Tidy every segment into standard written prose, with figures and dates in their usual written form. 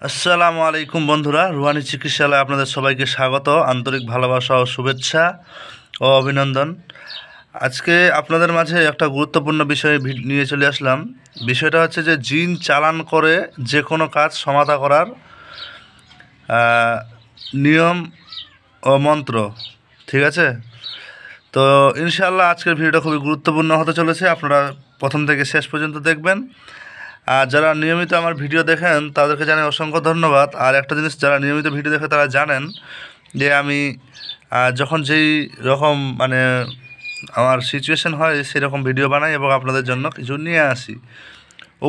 আসসালামু আলাইকুম বন্ধুরা, রুহানি চিকিৎসালয়ে আপনাদের সবাইকে স্বাগত, আন্তরিক ভালোবাসা ও শুভেচ্ছা ও অভিনন্দন। আজকে আপনাদের মাঝে একটা গুরুত্বপূর্ণ বিষয় নিয়ে চলে আসলাম। বিষয়টা হচ্ছে যে জিন চালান করে যে কোনো কাজ সমাধা করার নিয়ম ও মন্ত্র। ঠিক আছে, তো ইনশাআল্লাহ আজকের ভিডিওটা খুবই গুরুত্বপূর্ণ হতে চলেছে, আপনারা প্রথম থেকে শেষ পর্যন্ত দেখবেন। আর যারা নিয়মিত আমার ভিডিও দেখেন তাদেরকে জানাই অসংখ্য ধন্যবাদ। আর একটা জিনিস, যারা নিয়মিত ভিডিও দেখে তারা জানেন যে আমি যখন যেই রকম আমার সিচুয়েশন হয় সেরকম ভিডিও বানাই এবং আপনাদের জন্য কিছু নিয়ে আসি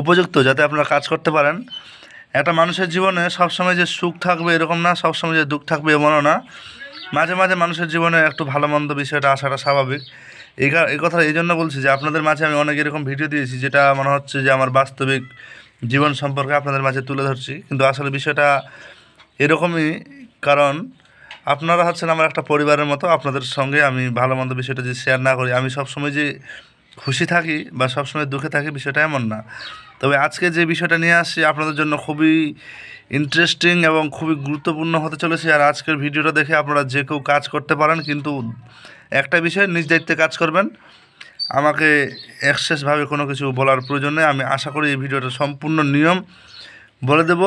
উপযুক্ত, যাতে আপনারা কাজ করতে পারেন। একটা মানুষের জীবনে সবসময় যে সুখ থাকবে এরকম না, সবসময় যে দুঃখ থাকবে এমনও না। মাঝে মাঝে মানুষের জীবনে একটু ভালো মন্দ বিষয়টা আসাটা স্বাভাবিক। এই কথা এই জন্য বলছি যে আপনাদের মাঝে আমি অনেক এরকম ভিডিও দিয়েছি যেটা মনে হচ্ছে যে আমার বাস্তবিক জীবন সম্পর্কে আপনাদের মাঝে তুলে ধরছি, কিন্তু আসলে বিষয়টা এরকমই। কারণ আপনারা হচ্ছেন আমার একটা পরিবারের মতো, আপনাদের সঙ্গে আমি ভালো মন্দ বিষয়টা যদি শেয়ার না করি, আমি সবসময় যে খুশি থাকি বা সবসময় দুঃখে থাকি বিষয়টা এমন না। তবে আজকে যে বিষয়টা নিয়ে আসছি আপনাদের জন্য খুবই ইন্টারেস্টিং এবং খুবই গুরুত্বপূর্ণ হতে চলেছে। আর আজকের ভিডিওটা দেখে আপনারা যে কেউ কাজ করতে পারেন, কিন্তু একটা বিষয়, নিজ দায়িত্বে কাজ করবেন। আমাকে এক্সেসভাবে কোনো কিছু বলার প্রয়োজন নেই। আমি আশা করি এই ভিডিওটা সম্পূর্ণ নিয়ম বলে দেব,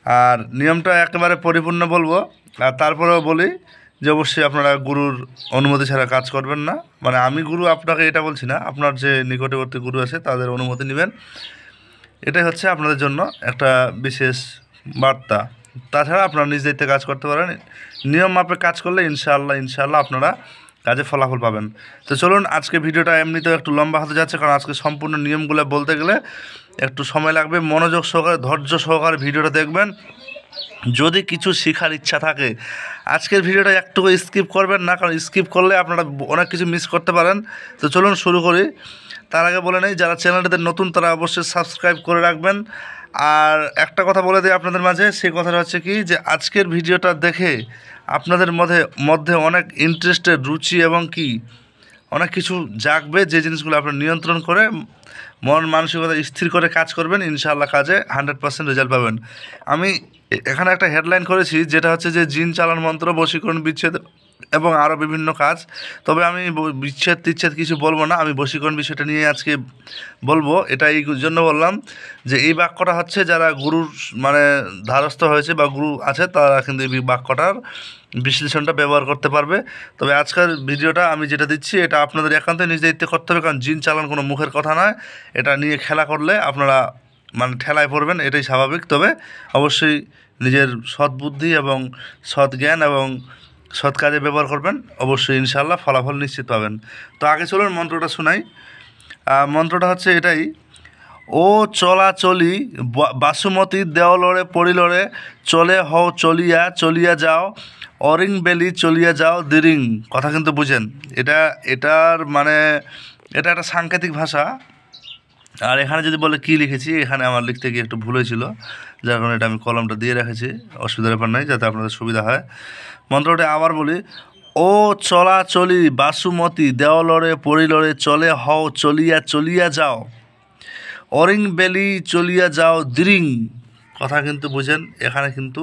আর নিয়মটা একেবারে পরিপূর্ণ বলবো। আর তারপরেও বলি যে অবশ্যই আপনারা গুরুর অনুমতি ছাড়া কাজ করবেন না। আমি গুরু আপনাকে এটা বলছি না, আপনার যে নিকটবর্তী গুরু আছে তাদের অনুমতি নেবেন। এটাই হচ্ছে আপনাদের জন্য একটা বিশেষ বার্তা। তাছাড়া আপনারা নিজ দায়িত্বে কাজ করতে পারেন। নিয়ম মাপে কাজ করলে ইনশাআল্লাহ আপনারা কাজে ফলাফল পাবেন। তো চলুন, আজকে ভিডিওটা এমনিতেও একটু লম্বা হতে যাচ্ছে, কারণ আজকে সম্পূর্ণ নিয়মগুলো বলতে গেলে একটু সময় লাগবে। মনোযোগ সহকারে, ধৈর্য সহকারে ভিডিওটা দেখবেন। যদি কিছু শেখার ইচ্ছা থাকে আজকের ভিডিওটা একটুকু স্কিপ করবেন না, কারণ স্কিপ করলে আপনারা অনেক কিছু মিস করতে পারেন। তো চলুন শুরু করি। তার আগে বলে নেই, যারা চ্যানেলটাতে নতুন তারা অবশ্যই সাবস্ক্রাইব করে রাখবেন। আর একটা কথা বলে দিই আপনাদের মাঝে, সেই কথাটা হচ্ছে কি, যে আজকের ভিডিওটা দেখে আপনাদের মধ্যে অনেক ইন্টারেস্টের রুচি এবং কি অনেক কিছু জাগবে, যে জিনিসগুলো আপনার নিয়ন্ত্রণ করে মন মানসিকতা স্থির করে কাজ করবেন, ইনশাআল্লাহ কাজে 100% রেজাল্ট পাবেন। আমি এখানে একটা হেডলাইন করেছি, যেটা হচ্ছে যে জিন চালান মন্ত্র, বশীকরণ, বিচ্ছেদ এবং আরও বিভিন্ন কাজ। তবে আমি বিচ্ছেদ কিছু বলবো না, আমি বশীকরণ বিষয়টা নিয়ে আজকে বলবো। এটা এই জন্য বললাম যে এই বাক্যটা হচ্ছে যারা গুরুর ধারস্থ হয়েছে বা গুরু আছে তারা কিন্তু এই বাক্যটার বিশ্লেষণটা ব্যবহার করতে পারবে। তবে আজকের ভিডিওটা আমি যেটা দিচ্ছি এটা আপনাদের একান্তই নিজ দায়িত্বে করতে হবে, কারণ জিন চালান কোনো মুখের কথা নয়। এটা নিয়ে খেলা করলে আপনারা ঠেলায় পড়বেন, এটাই স্বাভাবিক। তবে অবশ্যই নিজের সৎ বুদ্ধি এবং সৎ জ্ঞান এবং সৎ কাজে ব্যবহার করবেন, অবশ্যই ইনশাআল্লাহ ফলাফল নিশ্চিত পাবেন। তো আগে চলুন মন্ত্রটা শোনাই। মন্ত্রটা হচ্ছে এটাই: ও চলি বাসুমতীর দেওলরে পড়িলরে, চলে হও চলিয়া যাও, অরিং বেলি চলিয়া যাও দিরিং। কথা কিন্তু বুঝেন, এটার এটা একটা সাংকেতিক ভাষা। আর এখানে যদি বলে কি লিখেছি, এখানে আমার লিখতে গিয়ে একটু ভুল হয়েছিল, যার কারণে এটা আমি কলমটা দিয়ে রেখেছি। অসুবিধার ব্যাপার নাই, যাতে আপনাদের সুবিধা হয়। মন্ত্রটা আবার বলি: ও চলি বাসুমতী দেওলরে পড়িলরে, চলে হও চলিয়া যাও, অরিং বেলি চলিয়া যাও দিরিং। কথা কিন্তু বুঝেন, এখানে কিন্তু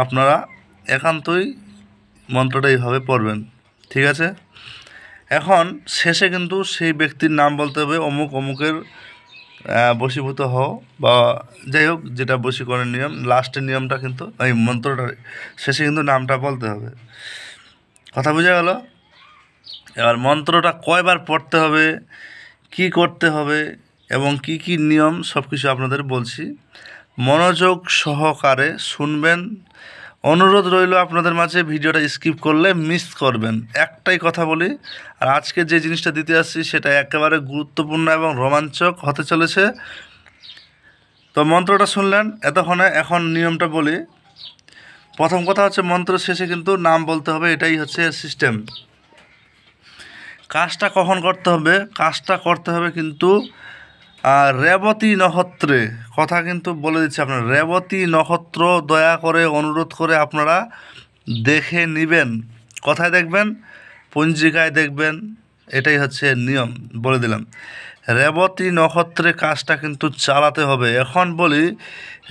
আপনারা একান্তই মন্ত্রটা এইভাবে পড়বেন। ঠিক আছে, এখন শেষে কিন্তু সেই ব্যক্তির নাম বলতে হবে, অমুকের বশীভূত হও বা যাই হোক, যেটা বশীকরণের নিয়ম। লাস্টের নিয়মটা কিন্তু এই মন্ত্রটা শেষে কিন্তু নামটা বলতে হবে। কথা বোঝা গেল? এবার মন্ত্রটা কয়বার পড়তে হবে, কি করতে হবে এবং কি কি নিয়ম সব কিছু আপনাদের বলছি, মনোযোগ সহকারে শুনবেন। অনুরোধ রইল আপনাদের মাঝে, ভিডিওটা স্কিপ করলে মিস করবেন। একটাই কথা বলি, আর আজকে যে জিনিসটা দিতে আসছি সেটা একেবারে গুরুত্বপূর্ণ এবং রোমাঞ্চক হতে চলেছে। তো মন্ত্রটা শুনলেন এতক্ষণে, এখন নিয়মটা বলি। প্রথম কথা হচ্ছে মন্ত্র শেষে কিন্তু নাম বলতে হবে, এটাই হচ্ছে সিস্টেম। কাজটা কখন করতে হবে? কাজটা করতে হবে কিন্তু রেবতী নক্ষত্রে। কথা কিন্তু বলে দিচ্ছি আপনার, রেবতী নক্ষত্র দয়া করে অনুরোধ করে আপনারা দেখে নেবেন। কোথায় দেখবেন? পঞ্জিকায় দেখবেন, এটাই হচ্ছে নিয়ম, বলে দিলাম। রেবতী নক্ষত্রে কাজটা কিন্তু চালাতে হবে। এখন বলি,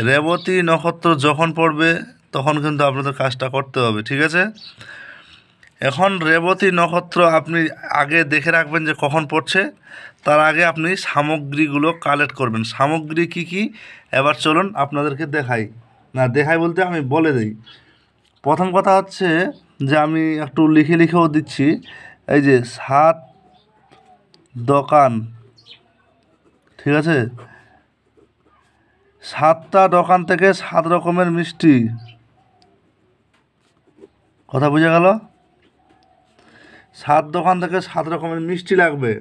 রেবতী নক্ষত্র যখন পড়বে তখন কিন্তু আপনাদের কাজটা করতে হবে, ঠিক আছে? এখন রেবতী নক্ষত্র আপনি আগে দেখে রাখবেন যে কখন পড়ছে, তার আগে আপনি সামগ্রীগুলো কালেক্ট করবেন। সামগ্রী কি কি এবার চলুন আপনাদেরকে দেখাই, না দেখাই বলতে আমি বলে দিই। প্রথম কথা হচ্ছে যে আমি একটু লিখেও দিচ্ছি, এই যে 7 দোকান, ঠিক আছে? 7টা দোকান থেকে 7 রকমের মিষ্টি, কথা বোঝা গেল? 7 দোকান থেকে 7 রকমের মিষ্টি লাগবে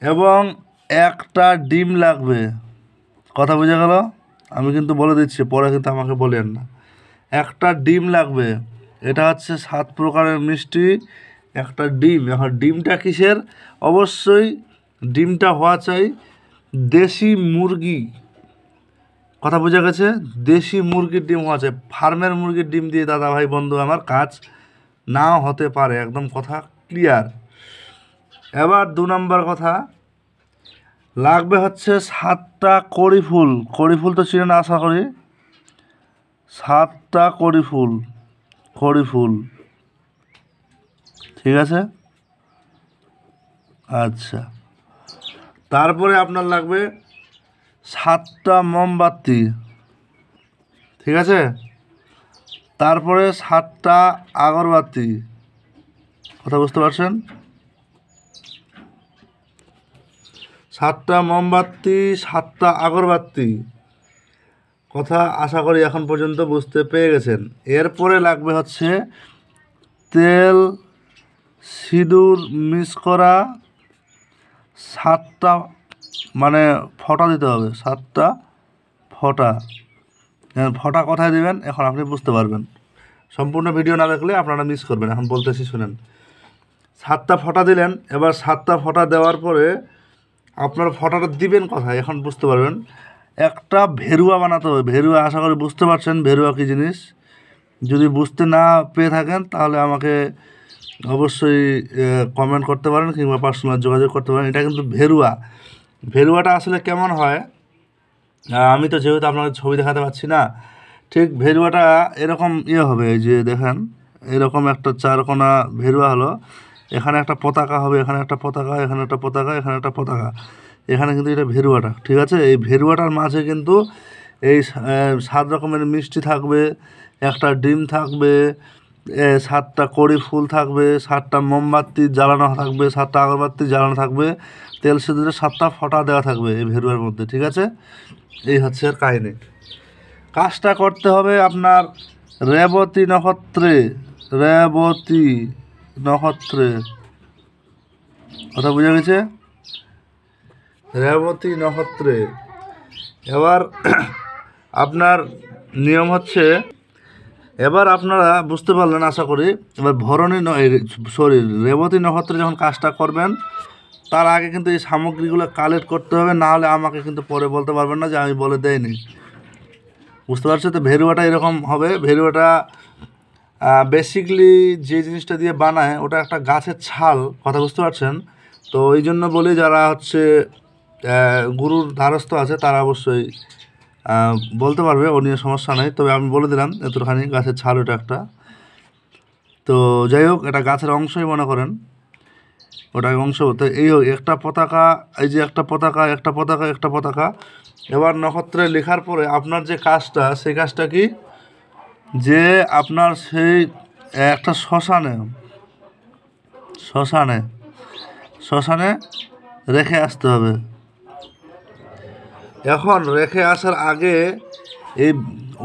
এবং একটা ডিম লাগবে, কথা বোঝা গেল? আমি কিন্তু বলে দিচ্ছি, পরে কিন্তু আমাকে বলেন না। একটা ডিম লাগবে, এটা হচ্ছে 7 প্রকারের মিষ্টি, একটা ডিম। এখন ডিমটা কিসের? অবশ্যই ডিমটা হওয়া চাই দেশি মুরগি, কথা বোঝা গেছে? দেশি মুরগির ডিম হওয়া চাই। ফার্মের মুরগির ডিম দিয়ে দাদা ভাই বন্ধু আমার কাজ নাও হতে পারে, একদম কথা ক্লিয়ার। এবার 2 নম্বর কথা, লাগবে হচ্ছে 7টা কড়ি ফুল। কড়ি ফুল তো চিনেন আশা করি। 7টা কড়ি ফুল, ঠিক আছে? আচ্ছা, তারপরে আপনার লাগবে 7টা মোমবাতি, ঠিক আছে? তারপরে 7টা আগরবাতি, কথা বুঝতে পারছেন? 7টা মোমবাতি, 7টা আগরবাতি, কথা আশা করি এখন পর্যন্ত বুঝতে পেরে গেছেন। এরপরে লাগবে হচ্ছে তেল সিঁদুর মিক্স করা 7টা, মানে ফোঁটা দিতে হবে, 7টা ফোঁটা। ফোঁটা কোথায় দেবেন এখন আপনি বুঝতে পারবেন, সম্পূর্ণ ভিডিও না দেখলে আপনারা মিস করবেন। এখন বলতেছি শুনেন। 7টা ফোঁটা দিলেন, এবার 7টা ফোঁটা দেওয়ার পরে আপনার ফোঁটাটা দিবেন কোথায় এখন বুঝতে পারবেন। একটা ভেরুয়া বানাতে হবে। ভেরুয়া আশা করি বুঝতে পারছেন ভেরুয়া কী জিনিস। যদি বুঝতে না পেরে থাকেন তাহলে আমাকে অবশ্যই কমেন্ট করতে পারেন কিংবা পার্সোনাল যোগাযোগ করতে পারেন। এটা কিন্তু ভেরুয়া। ভেরুয়াটা আসলে কেমন হয়, আমি তো যেহেতু আপনাকে ছবি দেখাতে পারছি না, ঠিক ভেরুয়াটা এরকম হবে, এই যে দেখেন এরকম একটা 4 কোণা ভেরুয়া হলো। এখানে একটা পতাকা হবে, এখানে একটা পতাকা, এখানে একটা পতাকা, এখানে একটা পতাকা, এখানে কিন্তু এটা ভেরুয়াটা, ঠিক আছে? এই ভেরুয়াটার মাঝে কিন্তু এই 7 রকমের মিষ্টি থাকবে, একটা ডিম থাকবে, 7টা কড়ি ফুল থাকবে, 7টা মোমবাতি জ্বালানো থাকবে, 7টা আগরবাতি জ্বালানো থাকবে, তেল সিঁদুরে 7টা ফোঁটা দেওয়া থাকবে এই ভেরুয়ার মধ্যে, ঠিক আছে? এই হচ্ছে এর কাহিনী। কাজটা করতে হবে আপনার রেবতী নক্ষত্রে, রেবতী নক্ষত্রে, কথা বোঝা গেছে? রেবতী নক্ষত্রে। এবার আপনার নিয়ম হচ্ছে, এবার আপনারা বুঝতে পারলেন আশা করি। এবার ভরণী রেবতী নক্ষত্রে যখন কাজটা করবেন তার আগে কিন্তু এই সামগ্রীগুলো কালেক্ট করতে হবে, না হলে আমাকে কিন্তু পরে বলতে পারবেন না যে আমি বলে দেয়নি, বুঝতে পারছো তো? ভেরুয়াটা এরকম হবে। ভেরুয়াটা বেসিকলি যে জিনিসটা দিয়ে বানায় ওটা একটা গাছের ছাল, কথা বুঝতে পারছেন তো? এই জন্য বলি যারা হচ্ছে গুরুর ধারস্থ আছে তারা অবশ্যই বলতে পারবে, ও নিয়ে সমস্যা নেই। তবে আমি বলে দিলাম এতখানি গাছের ছাল ওটা একটা। তো যাই হোক, এটা গাছের অংশই মনে করেন, ওটা অংশ। তো এই একটা পতাকা, এই যে একটা পতাকা, একটা পতাকা, একটা পতাকা। এবার নক্ষত্রে লেখার পরে আপনার যে কাজটা, সেই কাজটা কি, যে আপনার সেই একটা শ্মশানে রেখে আসতে হবে। এখন রেখে আসার আগে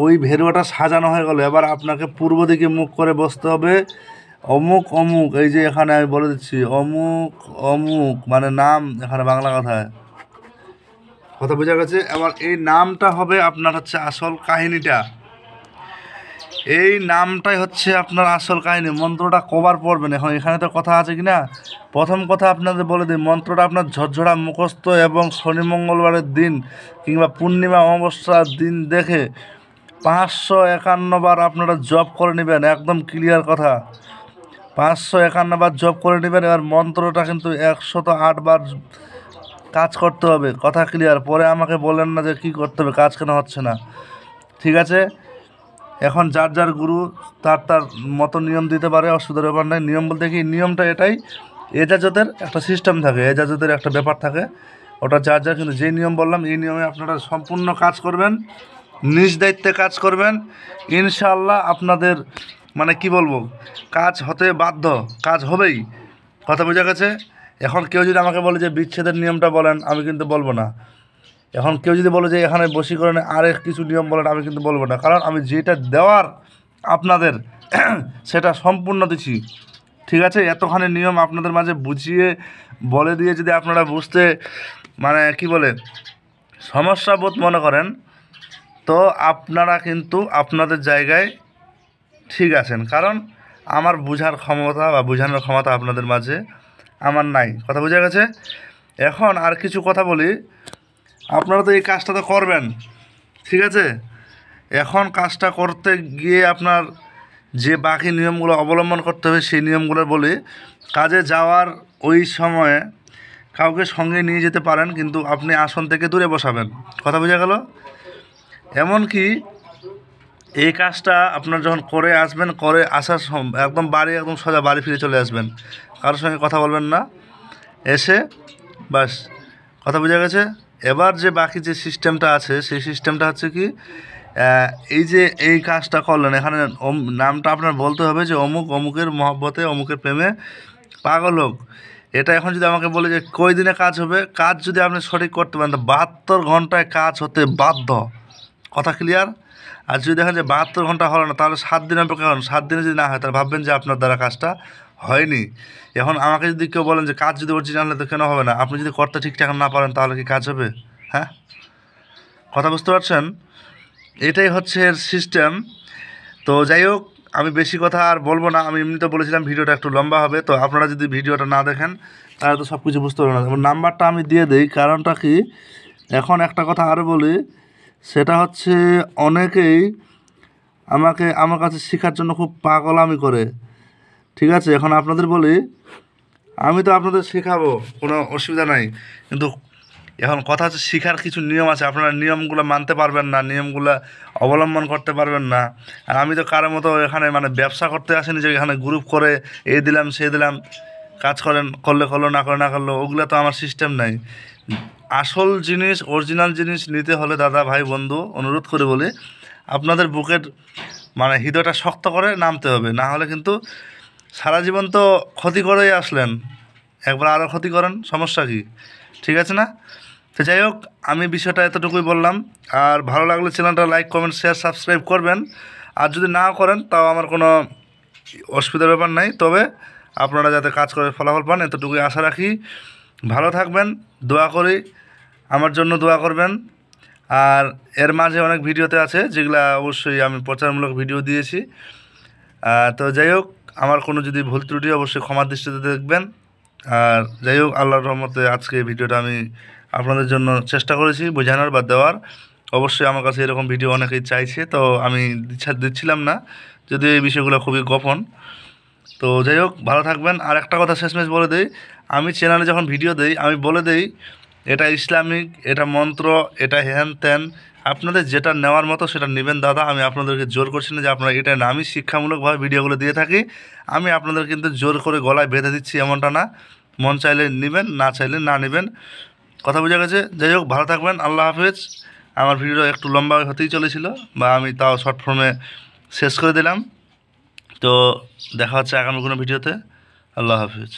ওই ভেরুয়াটা সাজানো হয়ে গেল। এবার আপনাকে পূর্ব দিকে মুখ করে বসতে হবে। অমুক অমুক, এই যে এখানে আমি বলে দিচ্ছি, অমুক অমুক মানে নাম, এখানে বাংলা কথা বোঝা গেছে? এবার এই নামটা হবে আপনার হচ্ছে আসল কাহিনীটা, এই নামটাই হচ্ছে আপনার আসল কাহিনী। মন্ত্রটা কবার পড়বেন এখন এখানে তো কথা আছে কি না। প্রথম কথা আপনাদের বলে দিই, মন্ত্রটা আপনার ঝরঝরা মুখস্থ এবং শনি মঙ্গলবারের দিন কিংবা পূর্ণিমা অমাবস্যার দিন দেখে 551 বার আপনারা জপ করে নেবেন, একদম ক্লিয়ার কথা। 551 বার জপ করে নেবেন। এবার মন্ত্রটা কিন্তু 108 বার কাজ করতে হবে, কথা ক্লিয়ার। পরে আমাকে বলেন না যে কী করতে হবে, কাজ কেন হচ্ছে না, ঠিক আছে? এখন যার যার গুরু তার তার মতো নিয়ম দিতে পারে, অসুবিধার ব্যাপার নাই। নিয়ম বলতে কি, নিয়মটা এটাই, এজাজতের একটা সিস্টেম থাকে, এজাজতের একটা ব্যাপার থাকে, ওটা যার যার। কিন্তু যে নিয়ম বললাম এই নিয়মে আপনারা সম্পূর্ণ কাজ করবেন, নিজ দায়িত্বে কাজ করবেন, ইনশাআল্লাহ আপনাদের মানে কি বলবো, কাজ হতে বাধ্য, কাজ হবেই, কথা বোঝা গেছে? এখন কেউ যদি আমাকে বলে যে বিচ্ছেদের নিয়মটা বলেন, আমি কিন্তু বলবো না। এখন কেউ যদি বলে যে এখানে বশীকরণে আরেক কিছু নিয়ম বলেন, আমি কিন্তু বলবো না, কারণ আমি যেটা দেওয়ার আপনাদের সেটা সম্পূর্ণ দিচ্ছি, ঠিক আছে? এতখানি নিয়ম আপনাদের মাঝে বুঝিয়ে বলে দিয়ে যদি আপনারা বুঝতে মানে কি বলে সমস্যা বোধ মনে করেন, তো আপনারা কিন্তু আপনাদের জায়গায় ঠিক আছেন, কারণ আমার বোঝার ক্ষমতা বা বোঝানোর ক্ষমতা আপনাদের মাঝে আমার নাই, কথা বোঝা গেছে? এখন আর কিছু কথা বলি, আপনারা তো এই কাজটা তো করবেন, ঠিক আছে? এখন কাজটা করতে গিয়ে আপনার যে বাকি নিয়মগুলো অবলম্বন করতে হবে সেই নিয়মগুলো বলি। কাজে যাওয়ার ওই সময়ে কাউকে সঙ্গে নিয়ে যেতে পারেন, কিন্তু আপনি আসন থেকে দূরে বসাবেন, কথা বোঝা গেল? এমনকি এই কাজটা আপনার যখন করে আসবেন, করে আসার একদম বাড়ি, একদম সোজা বাড়ি ফিরে চলে আসবেন, কারোর সঙ্গে কথা বলবেন না, এসে বাস, কথা বোঝা গেছে? এবার যে বাকি যে সিস্টেমটা আছে সেই সিস্টেমটা হচ্ছে কি, এই যে এই কাজটা করলেন, এখানে নামটা আপনার বলতে হবে যে অমুক অমুকের মহব্বতে অমুকের প্রেমে পাগল হোক। এটা এখন যদি আমাকে বলে যে কই দিনে কাজ হবে, কাজ যদি আপনি সঠিক করতে পারেন তো 72 ঘন্টায় কাজ হতে বাধ্য, কথা ক্লিয়ার? আর যদি দেখেন যে 72 ঘন্টা হলো না, তাহলে 7 দিন অপেক্ষা করেন, 7 দিনে যদি না হয় তাহলে ভাববেন যে আপনার দ্বারা কাজটা হয়নি। এখন আমাকে যদি কেউ বলেন যে কাজ যদি অরিজিনাল হলে তো কেন হবে না, আপনি যদি করতে ঠিকঠাক না পারেন তাহলে কি কাজ হবে? হ্যাঁ, কথা বুঝতে পারছেন? এটাই হচ্ছে এর সিস্টেম। তো যাই হোক, আমি বেশি কথা আর বলবো না, আমি এমনিতে বলেছিলাম ভিডিওটা একটু লম্বা হবে, তো আপনারা যদি ভিডিওটা না দেখেন তাহলে তো সব কিছু বুঝতে পারবেন না। এবং নাম্বারটা আমি দিয়ে দিই, কারণটা কি, এখন একটা কথা আরও বলি, সেটা হচ্ছে অনেকেই আমার কাছে শেখার জন্য খুব পাগলামি করে, ঠিক আছে? এখন আপনাদের বলি, আমি তো আপনাদের শেখাবো, কোনো অসুবিধা নাই, কিন্তু এখন কথা হচ্ছে শেখার কিছু নিয়ম আছে, আপনারা নিয়মগুলো মানতে পারবেন না, নিয়মগুলো অবলম্বন করতে পারবেন না। আর আমি তো কারোর মতো এখানে মানে ব্যবসা করতে আসিনি যে এখানে গ্রুপ করে এই দিলাম সেই দিলাম, কাজ করেন, করলে করলো, না করে না করলো, ওগুলো তো আমার সিস্টেম নাই। আসল জিনিস, অরিজিনাল জিনিস নিতে হলে দাদা ভাই বন্ধু অনুরোধ করে বলি, আপনাদের বুকের মানে হৃদয়টা শক্ত করে নামতে হবে, না হলে কিন্তু সারা জীবন তো ক্ষতি করেই আসলেন, একবার আরও ক্ষতি করেন, সমস্যা কী, ঠিক আছে না? তো যাই হোক, আমি বিষয়টা এতটুকুই বললাম। আর ভালো লাগলে চ্যানেলটা লাইক, কমেন্ট, শেয়ার, সাবস্ক্রাইব করবেন। আর যদি নাও করেন তাও আমার কোনো অসুবিধার ব্যাপার নাই, তবে আপনারা যাতে কাজ করে ফলাফল পান এতটুকুই আশা রাখি। ভালো থাকবেন, দোয়া করি, আমার জন্য দোয়া করবেন। আর এর মাঝে অনেক ভিডিওতে আছে যেগুলো অবশ্যই আমি প্রচারমূলক ভিডিও দিয়েছি। তো যাই হোক, আমার কোনো যদি ভুল ত্রুটি অবশ্যই ক্ষমার দৃষ্টিতে দেখবেন। আর যাই হোক, আল্লাহর রহমতে আজকে ভিডিওটা আমি আপনাদের জন্য চেষ্টা করেছি বোঝানোর বা দেওয়ার। অবশ্যই আমার কাছে এরকম ভিডিও অনেকেই চাইছে, তো আমি দিচ্ছিলাম না, যদি এই বিষয়গুলো খুবই গোপন। তো যাই হোক, ভালো থাকবেন। আর একটা কথা শেষমেশ বলে দেই, আমি চ্যানেলে যখন ভিডিও দেই আমি বলে দেই এটা ইসলামিক, এটা মন্ত্র, এটা হ্যান ত্যান, আপনাদের যেটা নেওয়ার মতো সেটা নেবেন দাদা। আমি আপনাদেরকে জোর করছি না যে আপনারা এটা না, আমি শিক্ষামূলকভাবে ভিডিওগুলো দিয়ে থাকি, আমি আপনাদের কিন্তু জোর করে গলায় বেঁধে দিচ্ছি এমনটা না। মন চাইলে নেবেন, না চাইলে না নেবেন, কথা বোঝা গেছে? যাই হোক, ভালো থাকবেন, আল্লাহ হাফেজ। আমার ভিডিও একটু লম্বা হতেই চলেছিল, বা আমি তাও শর্ট ফর্মে শেষ করে দিলাম। তো দেখা হচ্ছে আগামী কোনো ভিডিওতে। আল্লাহ হাফেজ।